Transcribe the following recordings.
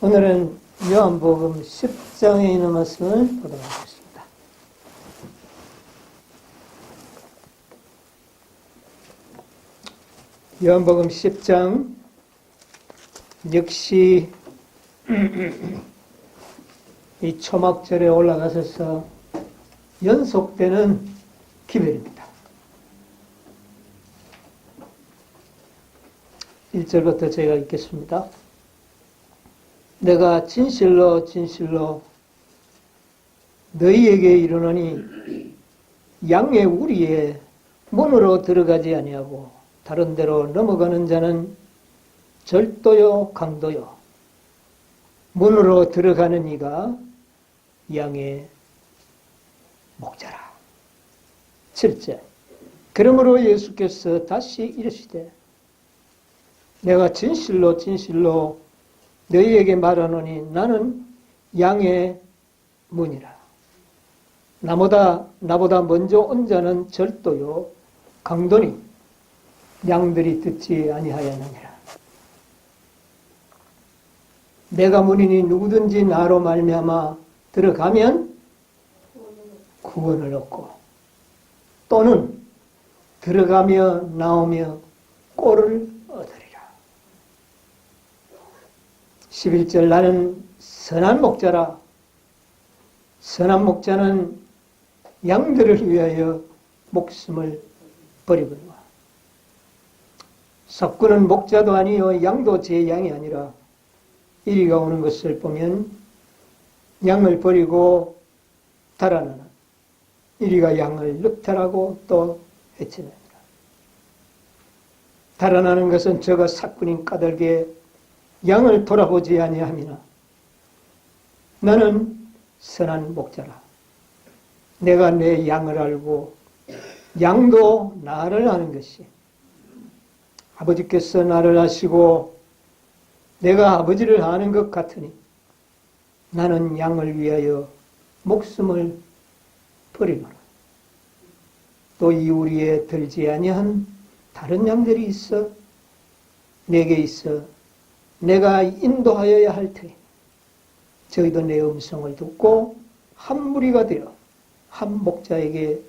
오늘은 요한복음 10장에 있는 말씀을 보도록 하겠습니다. 요한복음 10장 역시 이 초막절에 올라가셔서 연속되는 기별입니다. 1절부터 제가 읽겠습니다. 내가 진실로 진실로 너희에게 이르노니 양의 우리의 문으로 들어가지 아니하고 다른 데로 넘어가는 자는 절도요 강도요 문으로 들어가는 이가 양의 목자라. 7절 그러므로 예수께서 다시 이르시되 내가 진실로 진실로 너희에게 말하노니 나는 양의 문이라. 나보다 먼저 온 자는 절도요 강도니 양들이 듣지 아니하였느니라. 내가 문이니 누구든지 나로 말미암아 들어가면 구원을 얻고 또는 들어가며 나오며 꼴을 얻으리라. 11절 나는 선한 목자라. 선한 목자는 양들을 위하여 목숨을 버리거니와 석구는 목자도 아니요 양도 제 양이 아니라 이리가 오는 것을 보면 양을 버리고 달아나는 이리가 양을 늑탈하고 또 해치느니라. 달아나는 것은 저가 삭군인 까닭에 양을 돌아보지 아니함이나 나는 선한 목자라. 내가 내 양을 알고 양도 나를 아는 것이 아버지께서 나를 아시고 내가 아버지를 아는 것 같으니 나는 양을 위하여 목숨을 버리노라. 또 이 우리에 들지 아니한 다른 양들이 있어 내게 있어 내가 인도하여야 할 테니 저희도 내 음성을 듣고 한 무리가 되어 한 목자에게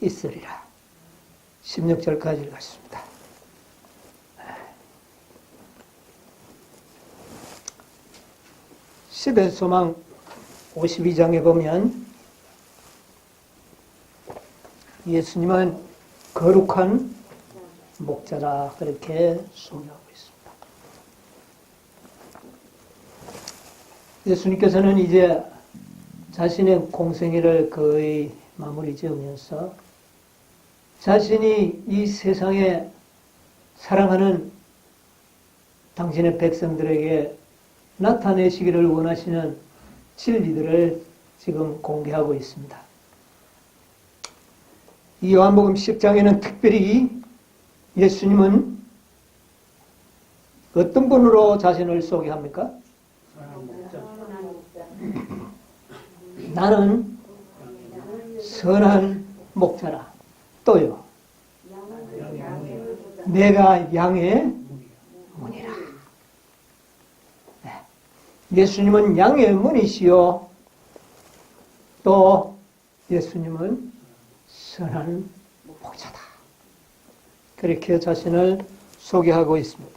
있으리라. 16절까지 읽었습니다. 시대소망 52장에 보면 예수님은 거룩한 목자라 그렇게 소개하고 있습니다. 예수님께서는 이제 자신의 공생애를 거의 마무리 지으면서 자신이 이 세상에 사랑하는 당신의 백성들에게 나타내시기를 원하시는 진리들을 지금 공개하고 있습니다. 이 요한복음 10장에는 특별히 예수님은 어떤 분으로 자신을 소개합니까? 나는 선한 목자라. 또요. 내가 양의 문이라. 예수님은 양의 문이시요. 또 예수님은 선한 목자다. 그렇게 자신을 소개하고 있습니다.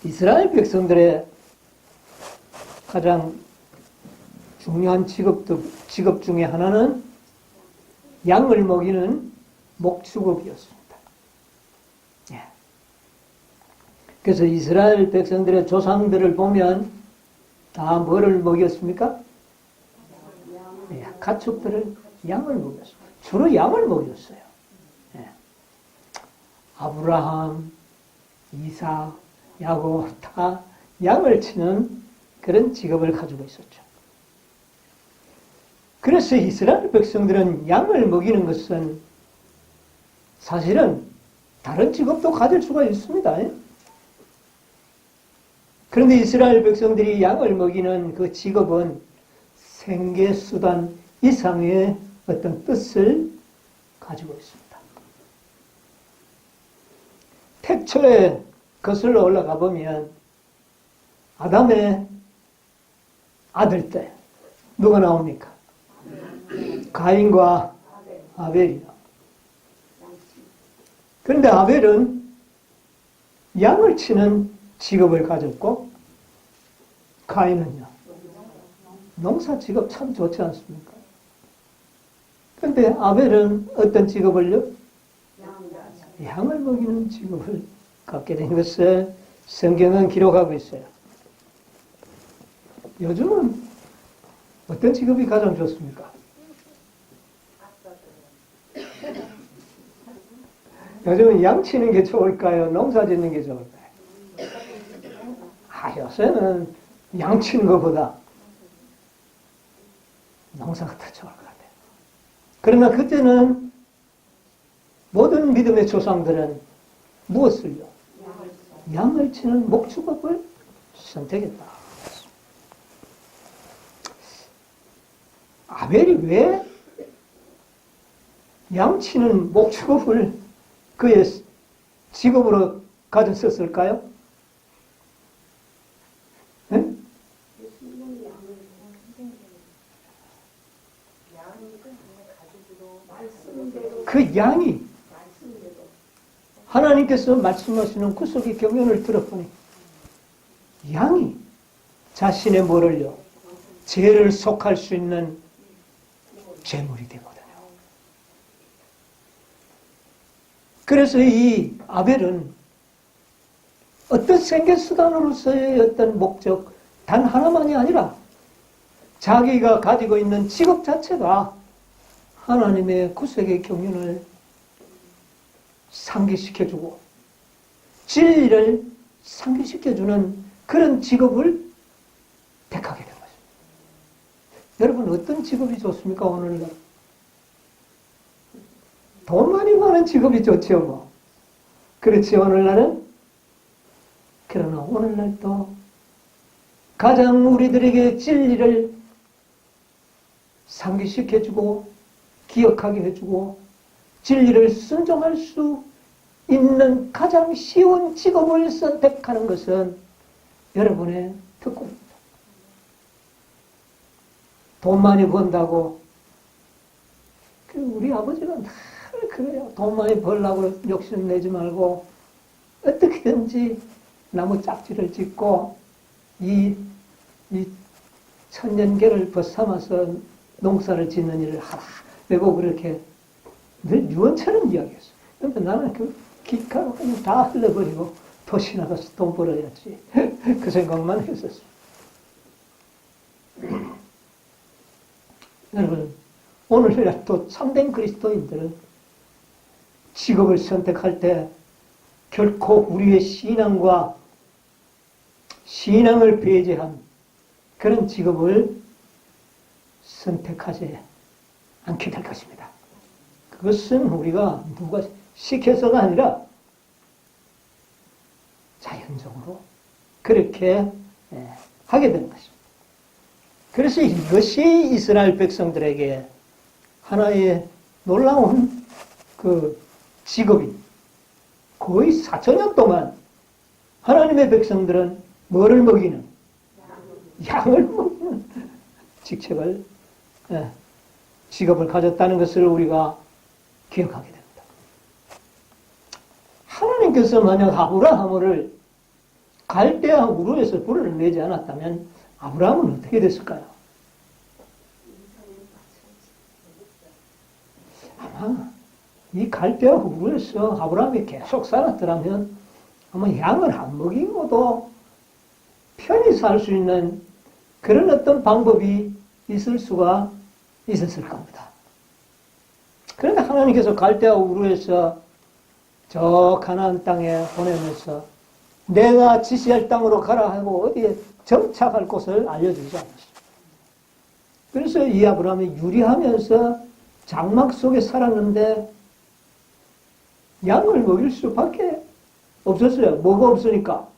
이스라엘 백성들의 가장 중요한 직업 중에 하나는 양을 먹이는 목축업이었습니다. 그래서 이스라엘 백성들의 조상들을 보면 다 뭐를 먹였습니까? 가축들을 양을 먹였어요. 주로 양을 먹였어요. 아브라함, 이삭, 야곱 다 양을 치는 그런 직업을 가지고 있었죠. 그래서 이스라엘 백성들은 양을 먹이는 것은 사실은 다른 직업도 가질 수가 있습니다. 그런데 이스라엘 백성들이 양을 먹이는 그 직업은 생계수단 이상의 어떤 뜻을 가지고 있습니다. 태초에 거슬러 올라가 보면 아담의 아들 때 누가 나옵니까? 가인과 아벨이요. 그런데 아벨은 양을 치는 직업을 가졌고 가인은요. 농사 직업 참 좋지 않습니까? 그런데 아벨은 어떤 직업을요? 양을 먹이는 직업을 갖게 된 것을 성경은 기록하고 있어요. 요즘은 어떤 직업이 가장 좋습니까? 요즘은 양 치는 게 좋을까요? 농사 짓는 게 좋을까요? 요새는 양 치는 것보다 농사가 더 좋을 것 같아요. 그러나 그때는 모든 믿음의 조상들은 무엇을요? 양을 치는 목축업을 선택했다. 아벨이 왜 양치는 목축업을 그의 직업으로 가졌었을까요? 네? 그 양이 하나님께서 말씀하시는 구속의 경륜을 들어보니 양이 자신의 뭐를요? 죄를 속할 수 있는 제물이 되거든요. 그래서 이 아벨은 어떤 생계수단으로서의 어떤 목적 단 하나만이 아니라 자기가 가지고 있는 직업 자체가 하나님의 구속의 경륜을 상기시켜주고 진리를 상기시켜주는 그런 직업을 택하게 된 것입니다. 여러분 어떤 직업이 좋습니까? 오늘날 돈 많이 버는 직업이 좋죠. 뭐. 그렇지 오늘날은? 그러나 오늘날도 가장 우리들에게 진리를 상기시켜주고 기억하게 해주고 진리를 순종할 수 있는 가장 쉬운 직업을 선택하는 것은 여러분의 특권입니다. 돈 많이 번다고 우리 아버지가 늘 그래요. 돈 많이 벌려고 욕심내지 말고 어떻게든지 나무 짝지를 짓고 이 천년계를 벗삼아서 농사를 짓는 일을 하라. 내고 그렇게 늘 유언처럼 이야기했어요. 그런데 나는 그 기가로 그냥 다 흘려버리고 도시 나가서 돈 벌어야지. 그 생각만 했었어요. 여러분, 오늘날 또 참된 그리스도인들은 직업을 선택할 때 결코 우리의 신앙을 배제한 그런 직업을 선택하지 않게 될 것입니다. 그것은 우리가 누가 시켜서가 아니라 자연적으로 그렇게 하게 되는 것입니다. 그래서 이것이 이스라엘 백성들에게 하나의 놀라운 그 직업이 거의 4,000년 동안 하나님의 백성들은 뭐를 먹이는? 양을 먹이는 직업을 가졌다는 것을 우리가 기억하게 됩니다. 하나님께서 만약 아브라함을 갈대아 우르에서 불을 내지 않았다면 아브라함은 어떻게 됐을까요? 아마 이 갈대아 우르에서 아브라함이 계속 살았더라면 아마 양을 안 먹이고도 편히 살 수 있는 그런 어떤 방법이 있을 수가 있었을 겁니다. 그런데 하나님께서 갈대아 우르에서 저 가나안 땅에 보내면서 내가 지시할 땅으로 가라 하고 어디에 정착할 곳을 알려주지 않았습니다. 그래서 이 아브라함이 유리하면서 장막 속에 살았는데 양을 먹일 수밖에 없었어요. 뭐가 없으니까?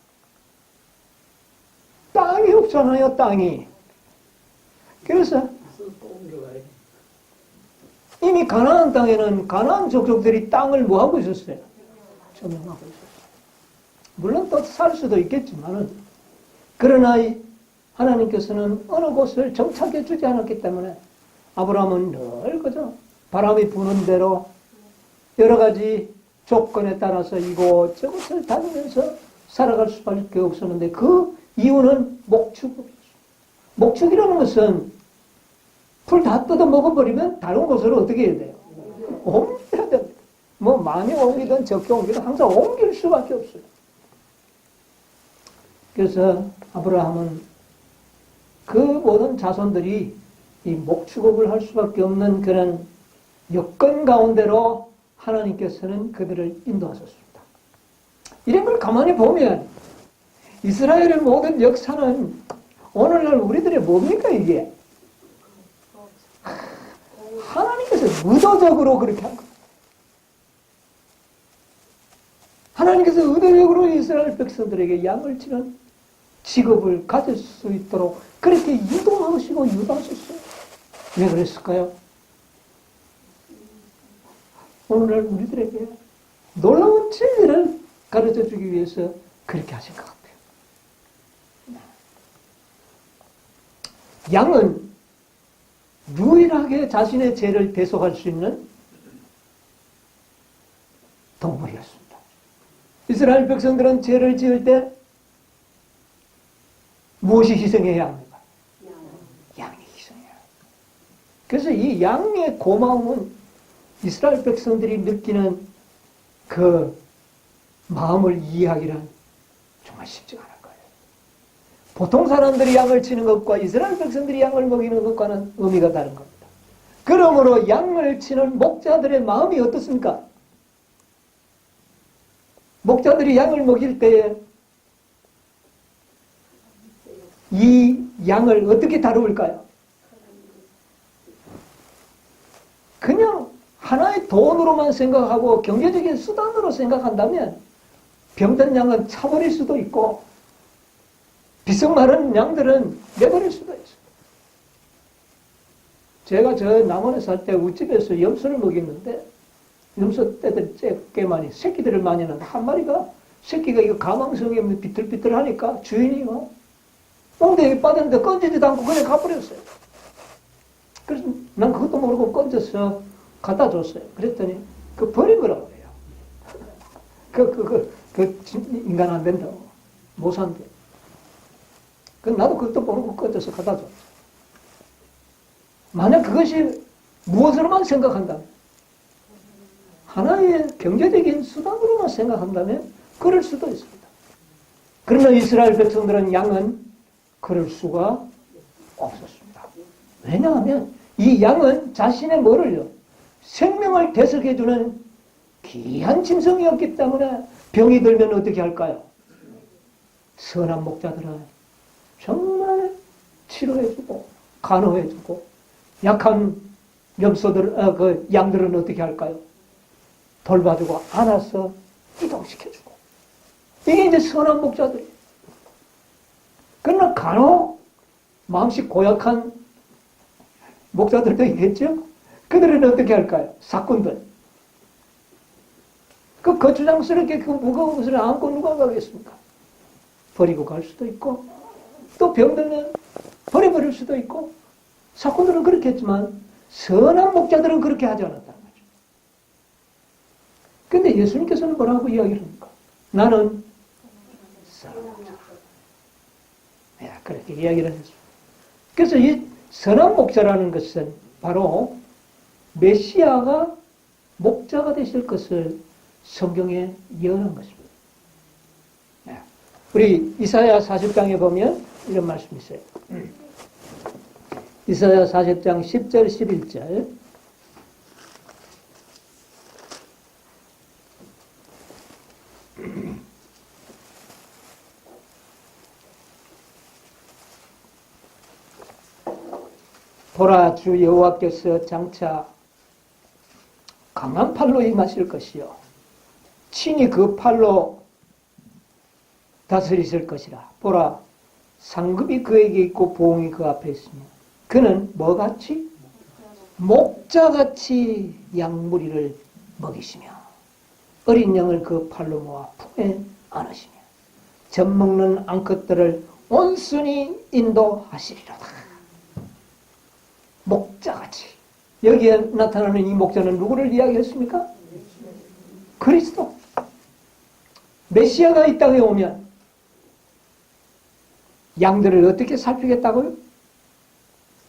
땅이 없잖아요, 땅이. 그래서 이미 가나안 땅에는 가나안 족속들이 땅을 뭐하고 있었어요? 점령하고 있었어요. 물론 또 살 수도 있겠지만은, 그러나 하나님께서는 어느 곳을 정착해 주지 않았기 때문에 아브라함은 늘 그저 바람이 부는 대로 여러 가지 조건에 따라서 이곳저곳을 다니면서 살아갈 수밖에 없었는데, 그 이유는 목축이었어요. 목축이라는 것은 풀 다 뜯어 먹어버리면 다른 곳으로 어떻게 해야 돼요? 옮겨야 됩니다. 뭐 많이 옮기든 적게 옮기든 항상 옮길 수밖에 없어요. 그래서 아브라함은 그 모든 자손들이 이 목축업을 할 수밖에 없는 그런 여건 가운데로 하나님께서는 그들을 인도하셨습니다. 이런 걸 가만히 보면 이스라엘의 모든 역사는 오늘날 우리들의 뭡니까 이게? 하나님께서 의도적으로 그렇게 한 거예요. 하나님께서 의도적으로 이스라엘 백성들에게 양을 치는 직업을 가질 수 있도록 그렇게 유도하시고 유도하셨어요. 왜 그랬을까요? 오늘날 우리들에게 놀라운 진리를 가르쳐주기 위해서 그렇게 하신 것 같아요. 양은 유일하게 자신의 죄를 대속할 수 있는 동물이었습니다. 이스라엘 백성들은 죄를 지을 때 무엇이 희생해야 합니까? 양이 희생해야 합니다. 그래서 이 양의 고마움은 이스라엘 백성들이 느끼는 그 마음을 이해하기란 정말 쉽지 않을 거예요. 보통 사람들이 양을 치는 것과 이스라엘 백성들이 양을 먹이는 것과는 의미가 다른 겁니다. 그러므로 양을 치는 목자들의 마음이 어떻습니까? 목자들이 양을 먹일 때에 이 양을 어떻게 다루을까요? 그냥 하나의 돈으로만 생각하고 경제적인 수단으로 생각한다면 병든 양은 차버릴 수도 있고 비석 마른 양들은 내버릴 수도 있어요. 제가 저 남원에 살 때 우집에서 염소를 먹였는데 염소 떼들 꽤 많이 새끼들을 많이 낳는데 한 마리가 새끼가 이거 가망성이 비틀비틀하니까 주인이 엉덩이에 빠졌는데 건지지도 않고 그냥 가버렸어요. 그래서 난 그것도 모르고 건져서 갖다 줬어요. 그랬더니 그 버린 거라고 해요. 그 인간 안 된다고. 못 산대. 나도 그것도 모르고 건져서 갖다 줬어요. 만약 그것이 무엇으로만 생각한다면, 하나의 경제적인 수단으로만 생각한다면 그럴 수도 있습니다. 그러나 이스라엘 백성들은 양은 그럴 수가 없었습니다. 왜냐하면 이 양은 자신의 뭐를요? 생명을 대속해주는 귀한 짐승이었기 때문에 병이 들면 어떻게 할까요? 선한 목자들은 정말 치료해주고 간호해주고 약한 그 양들은 어떻게 할까요? 돌봐주고 안아서 이동시켜주고 이게 이제 선한 목자들이에요. 그러나 간혹 마음씨 고약한 목자들도 있겠죠? 그들은 어떻게 할까요? 사꾼들. 그 거추장스럽게 그 무거운 것을 안고 누가 가겠습니까? 버리고 갈 수도 있고 또 병들면 버려버릴 수도 있고 사꾼들은 그렇게 했지만 선한 목자들은 그렇게 하지 않았다는 거죠. 그런데 예수님께서는 뭐라고 이야기를 합니까? 나는 선한 목자다. 네, 그렇게 이야기를 했습니다. 그래서 이 선한 목자라는 것은 바로 메시아가 목자가 되실 것을 성경에 예언한 것입니다. 네. 우리 이사야 40장에 보면 이런 말씀이 있어요. 이사야 40장 10절 11절 보라, 주 여호와께서 장차 강한 팔로 임하실 것이요 친히 그 팔로 다스리실 것이라. 보라, 상급이 그에게 있고 보응이 그 앞에 있으며 그는 뭐같이? 목자같이 양무리를 먹이시며 어린 양을 그 팔로 모아 품에 안으시며. 젖먹는 암컷들을 온순히 인도하시리로다. 목자같이. 여기에 나타나는 이 목자는 누구를 이야기했습니까? 그리스도. 메시아가 이 땅에 오면 양들을 어떻게 살피겠다고요?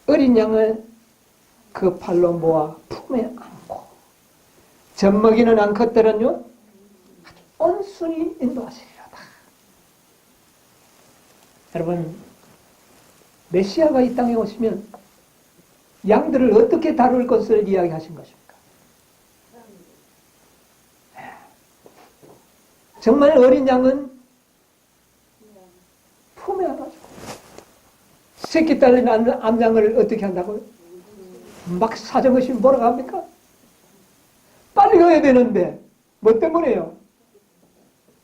어린 양을 그 팔로 모아 품에 안고 젖먹이는 암컷들은요 아주 온순히 인도하시리로다. 여러분, 메시아가 이 땅에 오시면 양들을 어떻게 다룰 것을 이야기하신 것입니까? 정말 어린 양은 품에 안아주고 새끼 딸린 암양을 어떻게 한다고요? 막 사정없이 뭐라고 합니까? 빨리 가야 되는데 뭐 때문에요?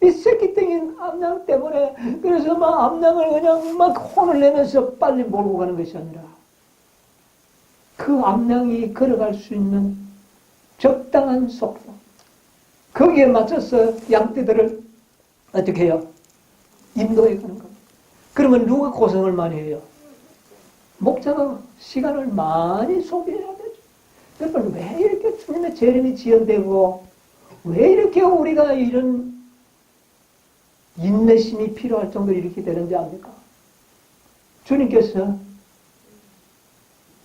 이 새끼 땡인 암양 때문에. 그래서 막 암양을 그냥 막 혼을 내면서 빨리 몰고 가는 것이 아니라 그 암양이 걸어갈 수 있는 적당한 속도, 거기에 맞춰서 양떼들을 어떻게 해요? 인도해 가는 겁니다. 그러면 누가 고생을 많이 해요? 목자가 시간을 많이 소비해야 되죠. 여러분, 왜 이렇게 주님의 재림이 지연되고 왜 이렇게 우리가 이런 인내심이 필요할 정도로 이렇게 되는지 압니까? 주님께서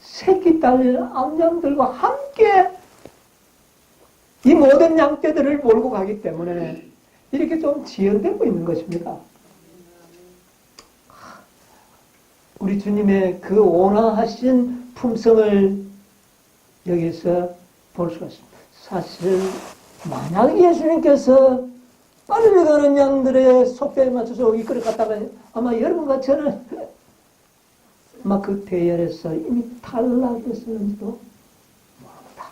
새끼 딸린 암양들과 함께 이 모든 양떼들을 몰고 가기 때문에 이렇게 좀 지연되고 있는 것입니다. 우리 주님의 그 온화하신 품성을 여기서 볼 수가 있습니다. 사실 만약 예수님께서 빨리 가는 양들의 속도에 맞춰서 이끌어 갔다가 아마 여러분과 저는 아마 그 대열에서 이미 탈락했을지도 모릅니다.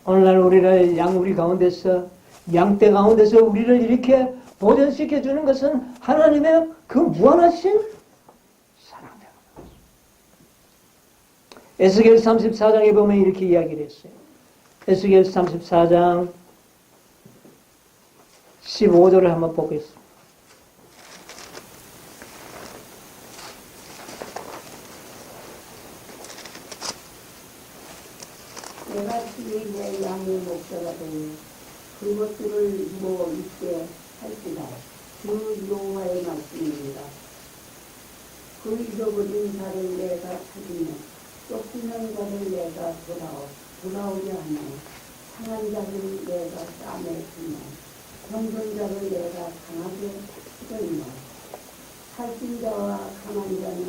오늘날 우리를 우리 가운데서 양떼 가운데서 우리를 이렇게 보존시켜 주는 것은 하나님의 그 무한하신 사랑입니다. 에스겔 34장에 보면 이렇게 이야기를 했어요. 에스겔 34장 15절을 한번 보겠습니다. 내가 친히 내 양의 목자가 되니 그것들을 뭐 있게 할지라. 주 여호와의 말씀입니다. 그 잃어버린 자를 내가 찾으며 쫓기는 자를 내가 돌아오려 하며 상한 자를 내가 싸매 주며 병든 자를 내가 강하게 치더니와 살찐 자와 강한 자는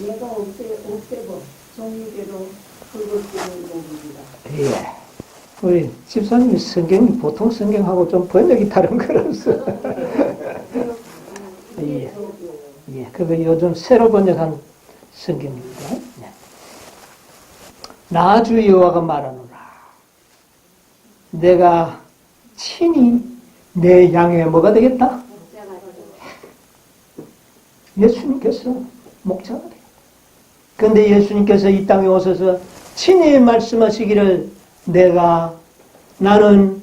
내가 없애고 정의대로 그것들을 모르리라. 예. 우리 집사님이 성경이 보통 성경하고 좀 번역이 다른 거라서. 예. 예. 그거 요즘 새로 번역한 성경입니다. 예. 나 주 여호와가 말하노라. 내가 친히 내 양의 뭐가 되겠다? 예수님께서 목자가 되겠다. 그런데 예수님께서 이 땅에 오셔서 친히 말씀하시기를 나는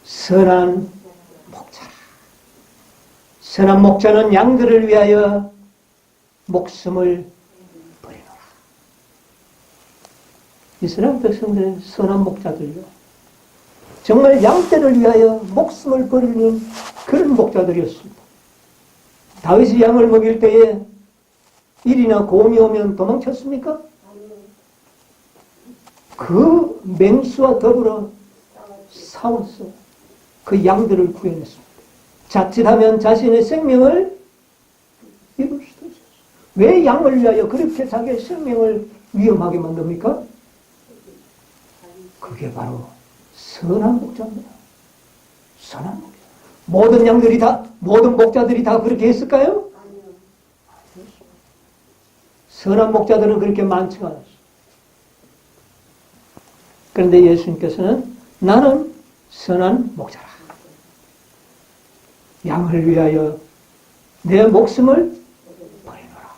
선한 목자라. 선한 목자는 양들을 위하여 목숨을 버리노라. 이스라엘 백성들은 선한 목자들이요. 정말 양떼를 위하여 목숨을 버리는 그런 목자들이었습니다. 다윗이 양을 먹일 때에 일이나 곰이 오면 도망쳤습니까? 그 맹수와 더불어 싸워서 그 양들을 구해냈습니다. 자칫하면 자신의 생명을 잃을 수도 있었어요. 왜 양을 위하여 그렇게 자기의 생명을 위험하게 만듭니까? 그게 바로 선한 목자입니다. 선한 목자. 모든 목자들이 다 그렇게 했을까요? 선한 목자들은 그렇게 많지가 않았어요. 그런데 예수님께서는 나는 선한 목자라. 양을 위하여 내 목숨을 버리노라.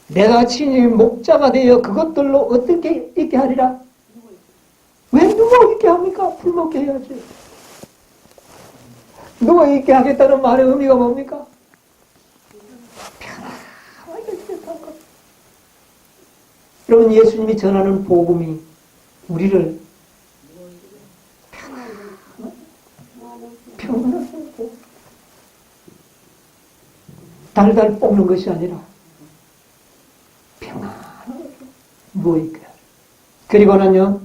내가 친히 목자가 되어 그것들로 어떻게 있게 하리라? 왜 누가 있게 합니까? 풀 먹게 해야지. 누워있게 하겠다는 말의 의미가 뭡니까? 편안하게 지냈다는 것. 여러분, 예수님이 전하는 복음이 우리를 평안하게 달달 볶는 것이 아니라 평안하게 누워있게. 그리고는요,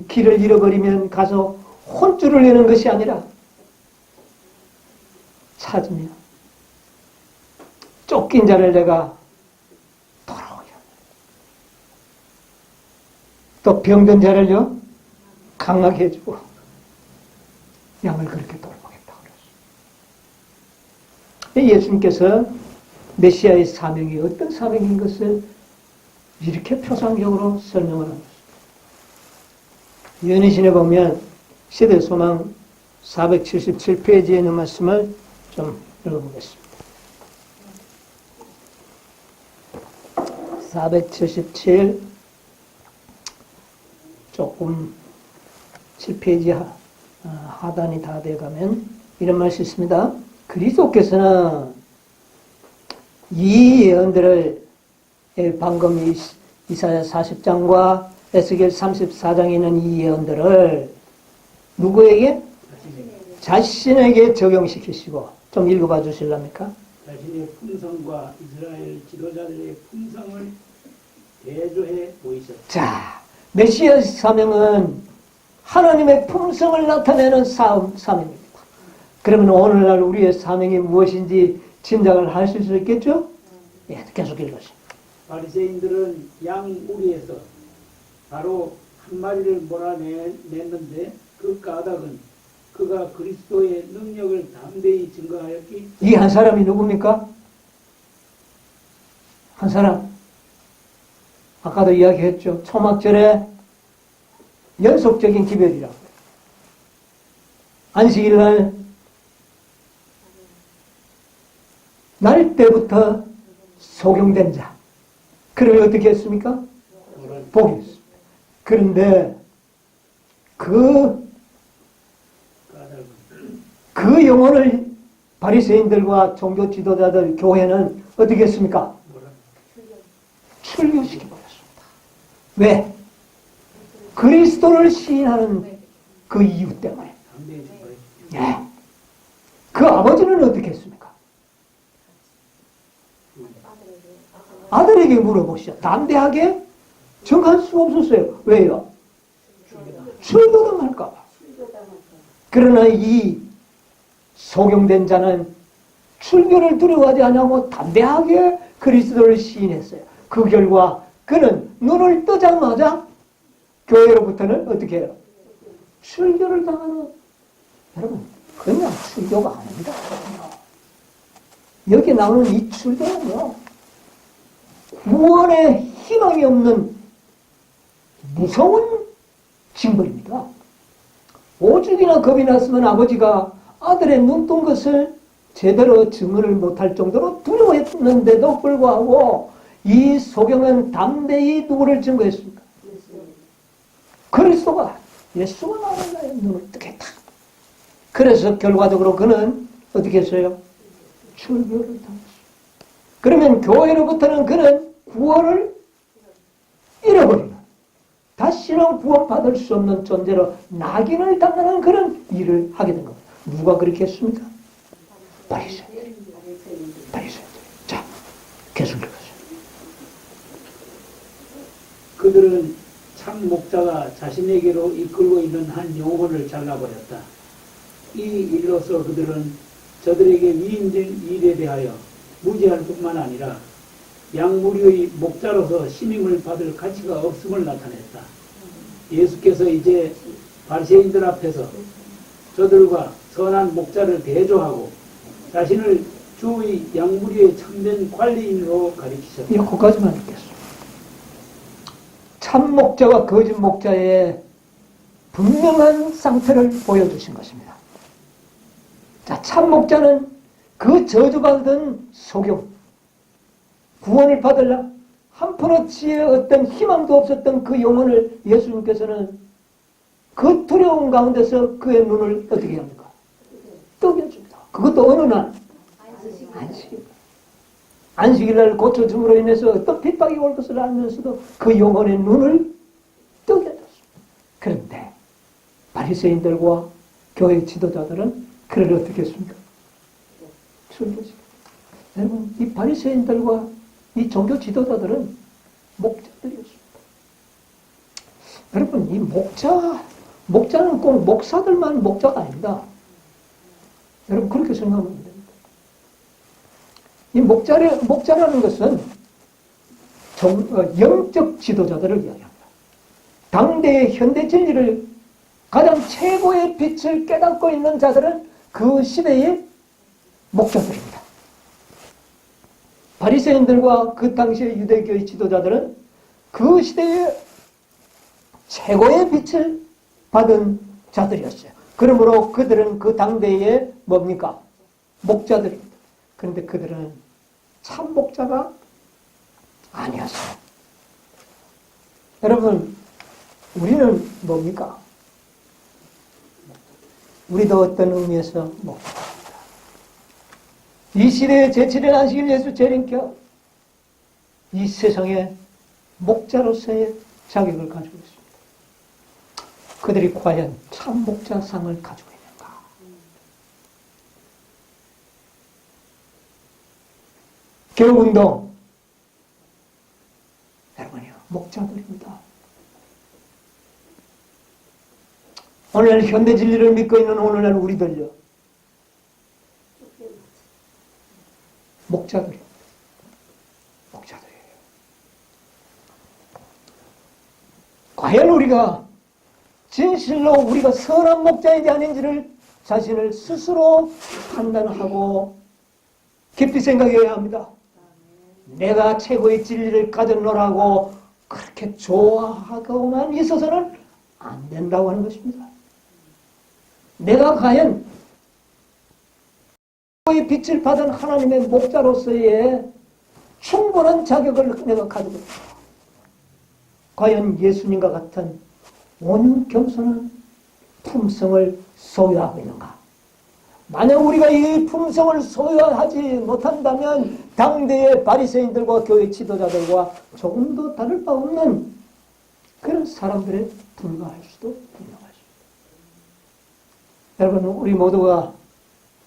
길을 잃어버리면 가서 혼쭐을 내는 것이 아니라 찾으며 쫓긴 자를 내가 돌아오려. 또 병든 자를요, 강하게 해주고 양을 그렇게 돌보겠다고 그랬어요. 예수님께서 메시아의 사명이 어떤 사명인 것을 이렇게 표상적으로 설명을 합니다. 연희신에 보면 시대소망 477페이지에 있는 말씀을 좀 읽어보겠습니다. 477 조금 7페이지 하단이 다 돼가면 이런 말씀이 있습니다. 그리스도께서는 이 예언들을 방금 이사야 40장과 에스겔 34장에 있는 이 예언들을 누구에게? 자신에게 적용시키시고, 좀 읽어봐 주실랍니까? 자신의 품성과 이스라엘 지도자들의 품성을 대조해 보이셨다. 자, 메시아 사명은 하나님의 품성을 나타내는 사명입니다. 그러면 오늘날 우리의 사명이 무엇인지 짐작을 하실 수 있겠죠? 예, 계속 읽으시죠. 바리새인들은 양 무리에서 바로 한 마리를 몰아냈는데 그 까닭은 그가 그리스도의 능력을 담대히 증거하였기. 이 한 사람이 누굽니까? 한 사람. 아까도 이야기했죠. 초막절에 연속적인 기별이라고. 안식일날 날 때부터 소경된 자. 그를 어떻게 했습니까? 복이 했습니다. 그런데 그 영혼을 바리새인들과 종교 지도자들 교회는 어떻게 했습니까? 출교시켜버렸습니다. 왜? 그리스도를 시인하는 그 이유 때문에. 예. 그 아버지는 어떻게 했습니까? 아들에게 물어보시죠. 담대하게 정할 수 없었어요. 왜요? 출교당할까봐. 그러나 이 소경된 자는 출교를 두려워하지 않고 담대하게 그리스도를 시인했어요. 그 결과 그는 눈을 뜨자마자 교회로부터는 어떻게 해요? 출교를 당하는. 여러분, 그냥 출교가 아닙니다. 여기 나오는 이 출교는요, 구원의 희망이 없는 무서운 징벌입니다. 오죽이나 겁이 났으면 아버지가 아들의 눈뜬 것을 제대로 증언을 못할 정도로 두려워했는데도 불구하고 이 소경은 담대히 누구를 증거했습니까? 그리스도가, 예수가 나오는 나의 눈을 뜨게 했다. 그래서 결과적으로 그는 어떻게 했어요? 출교를 당했어요. 그러면 교회로부터는 그는 구원을 잃어버리는, 다시는 구원받을 수 없는 존재로 낙인을 당하는 그런 일을 하게 된 겁니다. 누가 그렇게 했습니까? 바리새인들. 자, 계속 읽으세요. 그들은 참 목자가 자신에게로 이끌고 있는 한 영혼을 잘라버렸다. 이 일로서 그들은 저들에게 위임된 일에 대하여 무지할 뿐만 아니라 양무리의 목자로서 신임을 받을 가치가 없음을 나타냈다. 예수께서 이제 바리새인들 앞에서 저들과 선한 목자를 대조하고 자신을 주의 양무리의 참된 관리인으로 가리키셨다. 거기까지만 읽겠습니다. 참 목자와 거짓 목자의 분명한 상태를 보여주신 것입니다. 자, 참 목자는 그 저주받은 소경, 구원을 받으려 한푼어치의 어떤 희망도 없었던 그 영혼을 예수님께서는 그 두려움 가운데서 그의 눈을 어떻게 합니까? 그것도 어느 날? 안식일. 안식일날 고쳐줌으로 인해서 어떤 핍박이 올 것을 알면서도 그 영혼의 눈을 뜨게 해줬습니다. 그런데 바리새인들과 교회 지도자들은 그를 어떻게 했습니까? 순교시켰습니다. 여러분, 이 바리새인들과 이 종교 지도자들은 목자들이었습니다. 여러분, 이 목자는 꼭 목사들만 목자가 아닙니다. 여러분, 그렇게 생각하면 안 됩니다. 이 목자라는 것은 영적 지도자들을 이야기합니다. 당대의 현대 진리를 가장 최고의 빛을 깨닫고 있는 자들은 그 시대의 목자들입니다. 바리새인들과 그 당시의 유대교의 지도자들은 그 시대의 최고의 빛을 받은 자들이었어요. 그러므로 그들은 그 당대의 뭡니까? 목자들입니다. 그런데 그들은 참 목자가 아니었어요. 여러분, 우리는 뭡니까? 우리도 어떤 의미에서 목자입니다. 이 시대의 제7일 안식일 예수 재림교 이 세상의 목자로서의 자격을 가지고 있습니다. 그들이 과연 참 목자상을 가지고 있는가? 교육운동 여러분이요, 목자들입니다. 오늘날 현대 진리를 믿고 있는 오늘날 우리들요, 목자들이에요. 목자들이에요. 과연 우리가 진실로 우리가 선한 목자인지 아닌지를 자신을 스스로 판단하고 깊이 생각해야 합니다. 내가 최고의 진리를 가졌노라고 그렇게 좋아하고만 있어서는 안 된다고 하는 것입니다. 내가 과연 최고의 빛을 받은 하나님의 목자로서의 충분한 자격을 내가 가지고 있다. 과연 예수님과 같은 온 겸손한 품성을 소유하고 있는가? 만약 우리가 이 품성을 소유하지 못한다면 당대의 바리새인들과 교회 지도자들과 조금도 다를 바 없는 그런 사람들에 불과할 수도 있는 것입니다. 여러분, 우리 모두가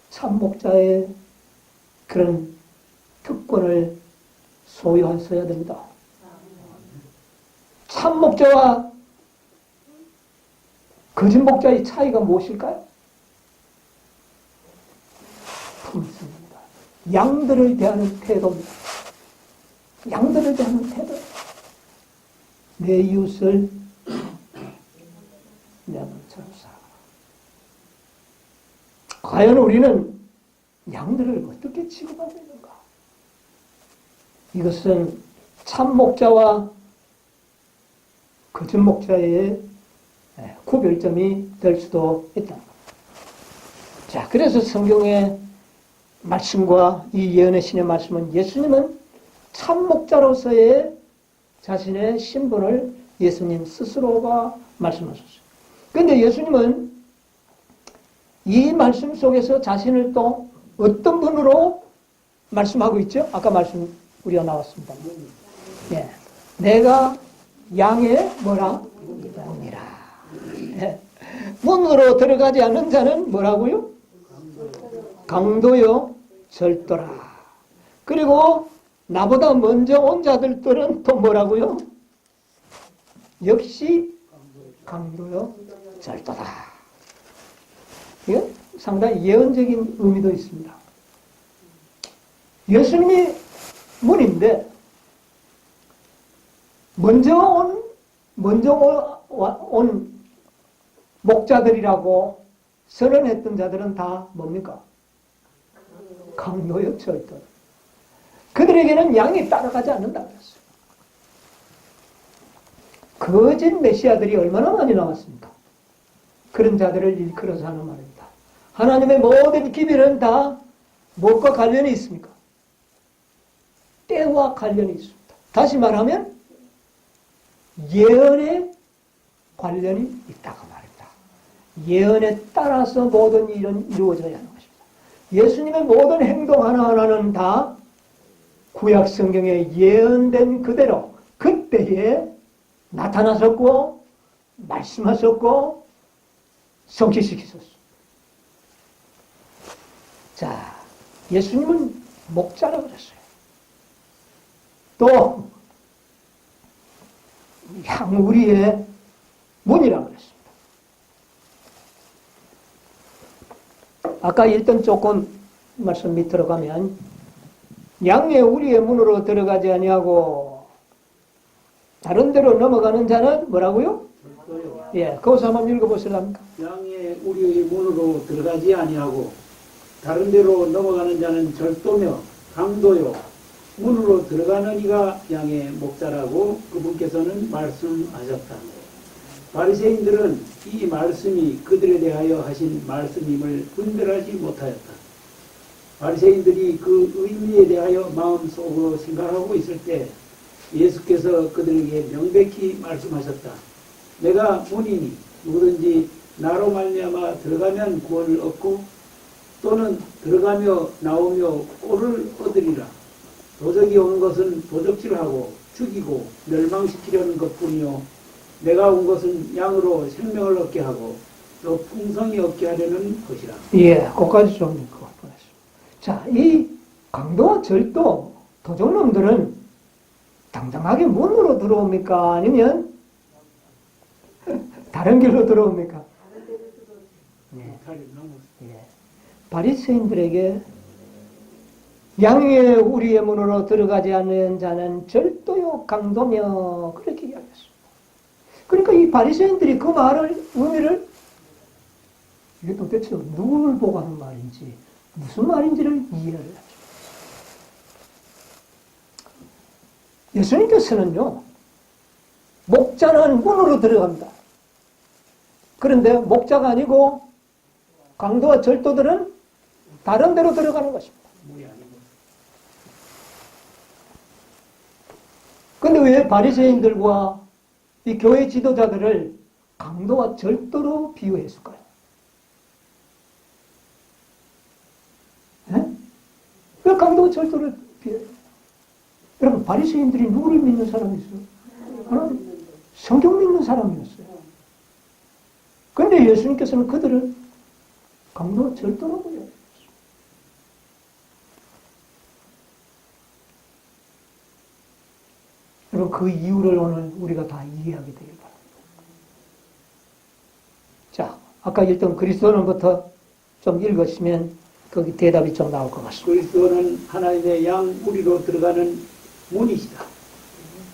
참 목자의 그런 특권을 소유하셔야 됩니다. 참 목자와 거짓 목자의 차이가 무엇일까요? 품성입니다. 양들을 대하는 태도입니다. 양들을 대하는 태도. 내 이웃을 내 몸처럼 살아라. 과연 우리는 양들을 어떻게 취급하고 있는가? 이것은 참 목자와 거짓 목자의 구별점이 될 수도 있다. 자, 그래서 성경의 말씀과 이 예언의 신의 말씀은 예수님은 참 목자로서의 자신의 신분을 예수님 스스로가 말씀하셨어요. 그런데 예수님은 이 말씀 속에서 자신을 또 어떤 분으로 말씀하고 있죠? 아까 말씀 우리가 나왔습니다. 예. 내가 양의 뭐라? 문이라. 예. 문으로 들어가지 않는 자는 뭐라고요? 강도요, 절도라. 그리고 나보다 먼저 온 자들은 또 뭐라고요? 역시 강도요, 절도다. 이건 상당히 예언적인 의미도 있습니다. 예수님이 문인데 먼저 온 목자들이라고 선언했던 자들은 다 뭡니까? 강도요, 절도. 그들에게는 양이 따라가지 않는다고 했어요. 거짓 메시아들이 얼마나 많이 나왔습니까? 그런 자들을 일컬어서 하는 말입니다. 하나님의 모든 기별은 다 무엇과 관련이 있습니까? 때와 관련이 있습니다. 다시 말하면 예언에 관련이 있다고 말입니다. 예언에 따라서 모든 일은 이루어져야 하는 것입니다. 예수님의 모든 행동 하나하나는 다 구약 성경에 예언된 그대로 그때에 나타나셨고 말씀하셨고 성취시키셨어요. 자, 예수님은 목자라고 그랬어요. 또 우리의 문이라고 그랬습니다. 아까 읽던 조금 말씀 밑으로 가면 양의 우리의 문으로 들어가지 아니하고 다른 데로 넘어가는 자는 뭐라고요? 절도요. 예, 거기서 한번 읽어보실랍니까? 양의 우리의 문으로 들어가지 아니하고 다른 데로 넘어가는 자는 절도며 강도요. 문으로 들어가는 이가 양의 목자라고 그분께서는 말씀하셨다. 바리새인들은 이 말씀이 그들에 대하여 하신 말씀임을 분별하지 못하였다. 바리새인들이 그 의미에 대하여 마음속으로 생각하고 있을 때 예수께서 그들에게 명백히 말씀하셨다. 내가 문이니 누구든지 나로 말미암아 들어가면 구원을 얻고 또는 들어가며 나오며 꼴을 얻으리라. 도적이 오는 것은 도적질하고 죽이고 멸망시키려는 것뿐이요 내가 온 것은 양으로 생명을 얻게 하고 또 풍성히 얻게 하려는 것이라. 예, 그까지 좀 읽고 보냈습니다. 자, 이 강도와 절도 도적놈들은 당당하게 문으로 들어옵니까? 아니면 다른 길로 들어옵니까? 예. 예. 바리새인들에게 양의 우리의 문으로 들어가지 않는 자는 절도요 강도며 그렇게 이야기했습니다. 그러니까 이 바리새인들이 그 말을 의미를 이게 도대체 누굴 보고 하는 말인지 무슨 말인지를 이해를 합니다. 예수님께서는요 목자는 문으로 들어갑니다. 그런데 목자가 아니고 강도와 절도들은 다른 데로 들어가는 것입니다. 근데 왜 바리새인들과 이 교회 지도자들을 강도와 절도로 비유했을까요? 네? 왜 강도와 절도를 비유해요? 여러분, 바리새인들이 누구를 믿는 사람이었어요? 성경 믿는 사람이었어요. 그런데 예수님께서는 그들을 강도와 절도로 보여요. 여러분, 그 이유를 오늘 우리가 다 이해하게 되길 바랍니다. 자, 아까 읽던 그리스도는부터 좀 읽으시면 거기 대답이 좀 나올 것 같습니다. 그리스도는 하나님의 양 우리로 들어가는 문이시다.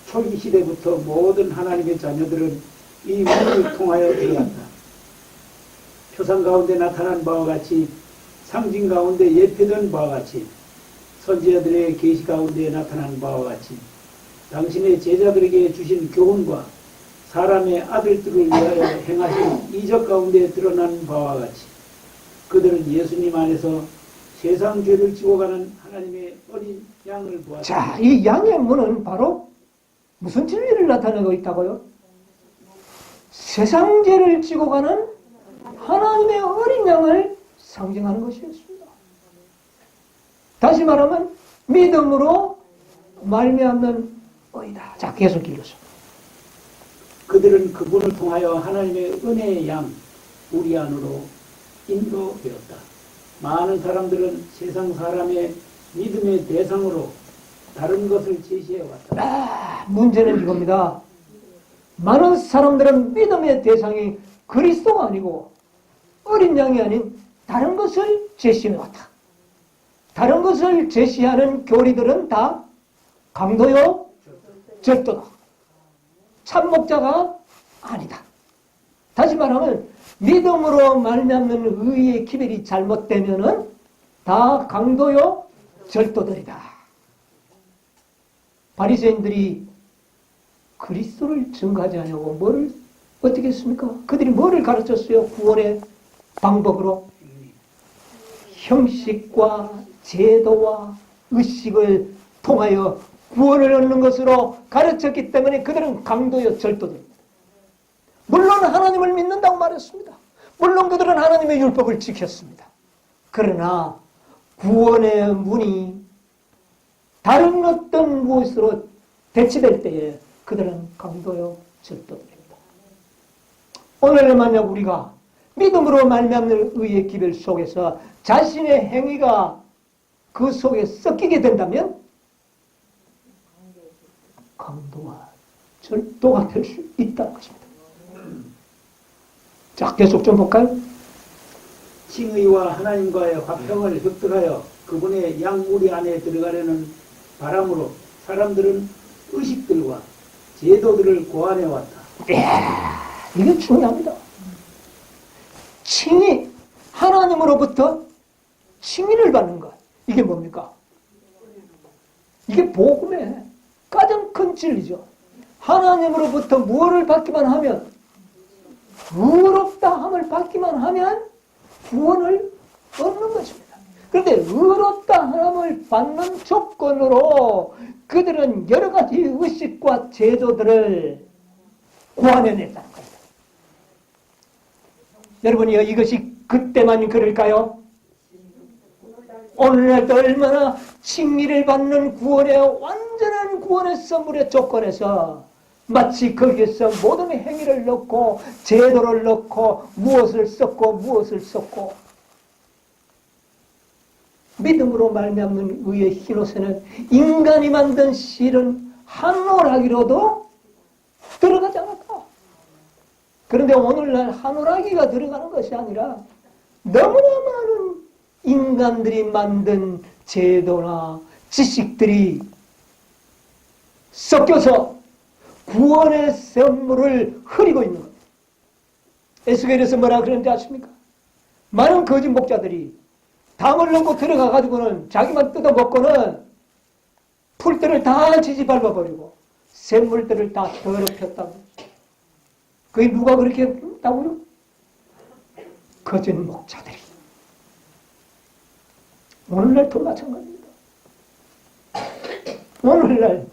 초기 시대부터 모든 하나님의 자녀들은 이 문을 통하여 들어간다. 표상 가운데 나타난 바와 같이 상징 가운데 예표된 바와 같이 선지자들의 계시 가운데 나타난 바와 같이 당신의 제자들에게 주신 교훈과 사람의 아들들을 위하여 행하신 이적 가운데 드러난 바와 같이 그들은 예수님 안에서 세상 죄를 지고 가는 하나님의 어린 양을 보았다. 자, 이 양의 문은 바로 무슨 진리를 나타내고 있다고요? 세상 죄를 지고 가는 하나님의 어린 양을 상징하는 것이었습니다. 다시 말하면 믿음으로 말미암는 의다. 자, 계속 읽어서. 그들은 그분을 통하여 하나님의 은혜의 양 우리 안으로 인도되었다. 많은 사람들은 세상 사람의 믿음의 대상으로 다른 것을 제시해왔다. 문제는 이겁니다. 많은 사람들은 믿음의 대상이 그리스도가 아니고 어린 양이 아닌 다른 것을 제시해왔다. 다른 것을 제시하는 교리들은 다 강도요, 절도다. 참목자가 아니다. 다시 말하면 믿음으로 말미암는 의의 기별이 잘못되면은 다 강도요, 절도들이다. 바리새인들이 그리스도를 증거하지 않냐고 뭐를 어떻게 했습니까? 그들이 뭐를 가르쳤어요? 구원의 방법으로 형식과 제도와 의식을 통하여 구원을 얻는 것으로 가르쳤기 때문에 그들은 강도요 절도들입니다. 물론 하나님을 믿는다고 말했습니다. 물론 그들은 하나님의 율법을 지켰습니다. 그러나 구원의 문이 다른 어떤 무엇으로 대치될 때에 그들은 강도요 절도들입니다. 오늘은 만약 우리가 믿음으로 말미암는 의의 기별 속에서 자신의 행위가 그 속에 섞이게 된다면 강도와 절도가 될 수 있다는 것입니다. 자, 계속 좀 볼까요? 칭의와 하나님과의 화평을 획득하여 그분의 양무리 안에 들어가려는 바람으로 사람들은 의식들과 제도들을 고안해왔다. 이게 중요합니다. 칭의, 하나님으로부터 칭의를 받는 것. 이게 뭡니까? 이게 복음의 가장 큰 진리죠. 하나님으로부터 무엇을 받기만 하면, 의롭다함을 받기만 하면 구원을 얻는 것입니다. 그런데 의롭다함을 받는 조건으로 그들은 여러 가지 의식과 제도들을 고안해냈다는 거예요. 여러분이요, 이것이 그때만 그럴까요? 오늘날도 얼마나 칭의를 받는 구원의 완전한 구원의 선물의 조건에서 마치 거기에서 모든 행위를 넣고 제도를 넣고 무엇을 썼고 믿음으로 말미암는 의의 흰옷에는 인간이 만든 실은 한오라기로도 들어가지 않았다. 그런데 오늘날 한오라기가 들어가는 것이 아니라 너무나 많은 인간들이 만든 제도나 지식들이 섞여서 구원의 선물을 흐리고 있는 겁니다. 에스겔에서 뭐라 그러는지 아십니까? 많은 거짓 목자들이 담을 넣고 들어가가지고는 자기만 뜯어먹고는 풀들을 다 지지밟아버리고 샘물들을 다 더럽혔다고. 그게 누가 그렇게 했다고요? 거짓 목자들이. 오늘날도 마찬가지입니다. 오늘날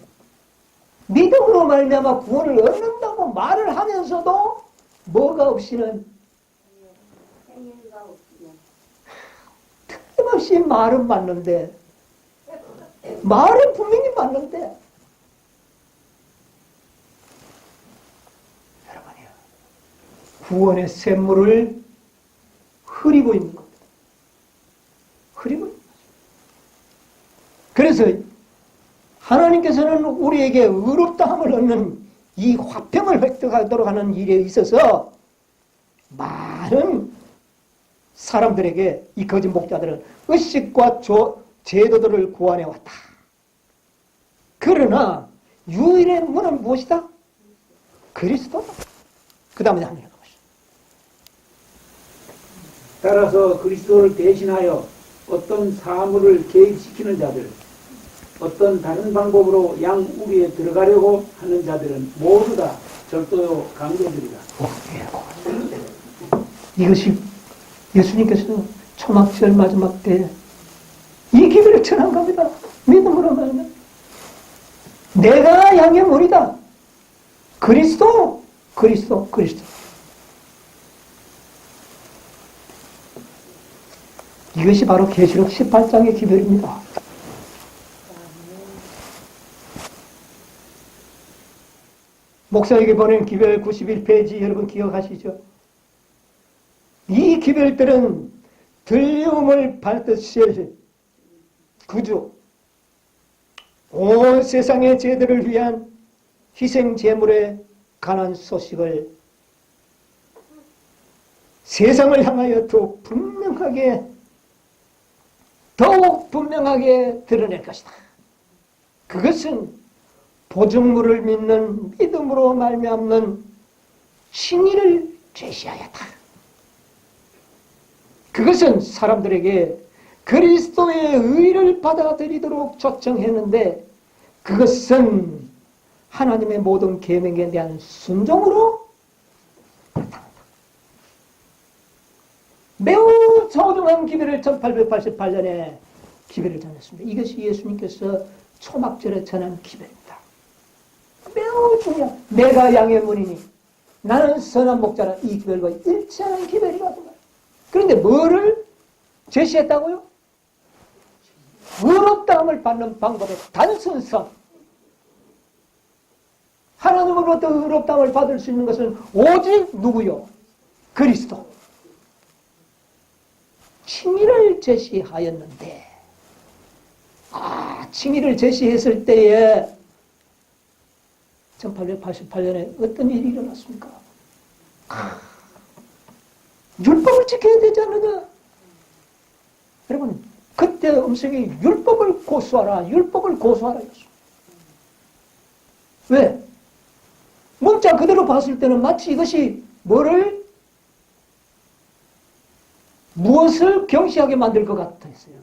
믿음으로 말미암아 구원을 얻는다고 말을 하면서도 뭐가 없이는 행위가 없으면 틀림없이 말은 맞는데 말은 분명히 맞는데 여러분이요, 구원의 샘물을 흐리고 있는 겁니다. 흐리고 있는 거죠. 그래서 하나님께서는 우리에게 의롭다함을 얻는 이 화평을 획득하도록 하는 일에 있어서 많은 사람들에게 이 거짓 목자들은 의식과 제도들을 고안해왔다. 그러나 유일의 문은 무엇이다? 그리스도다. 그 다음에 하나님 것이다. 따라서 그리스도를 대신하여 어떤 사물을 개입시키는 자들, 어떤 다른 방법으로 양우리에 들어가려고 하는 자들은 모두 다 절도요 강도들이다. 이것이 예수님께서 초막절 마지막 때 이 기별을 전한 겁니다. 믿음으로 말하면 내가 양의 머리다. 그리스도. 이것이 바로 계시록 18장의 기별입니다. 목사에게 보낸 기별 91페이지 여러분 기억하시죠? 이 기별들은 들림을 받듯이 구주, 온 세상의 죄들을 위한 희생 제물에 관한 소식을 세상을 향하여 더욱 분명하게 드러낼 것이다. 그것은 보증물을 믿는 믿음으로 말미암는 칭의를 제시하였다. 그것은 사람들에게 그리스도의 의를 받아들이도록 초청했는데 그것은 하나님의 모든 계명에 대한 순종으로 나타난다. 매우 소중한 기별을 1888년에 기별을 전했습니다. 이것이 예수님께서 초막절에 전한 기별입니다. 매우 중요한, 내가 양의 문이니 나는 선한 목자라, 이 기별과 일치하는 기별이라고. 그런데 뭐를 제시했다고요? 의롭다함을 받는 방법의 단순성. 하나님으로부터 의롭다함을 받을 수 있는 것은 오직 누구요? 그리스도. 칭의를 제시하였는데, 칭의를 제시했을 때에 1888년에 어떤 일이 일어났습니까? 율법을 지켜야 되지 않느냐? 여러분, 그때 음성이 율법을 고수하라, 율법을 고수하라 였어. 왜? 문자 그대로 봤을 때는 마치 이것이 무엇을 경시하게 만들 것 같았어요.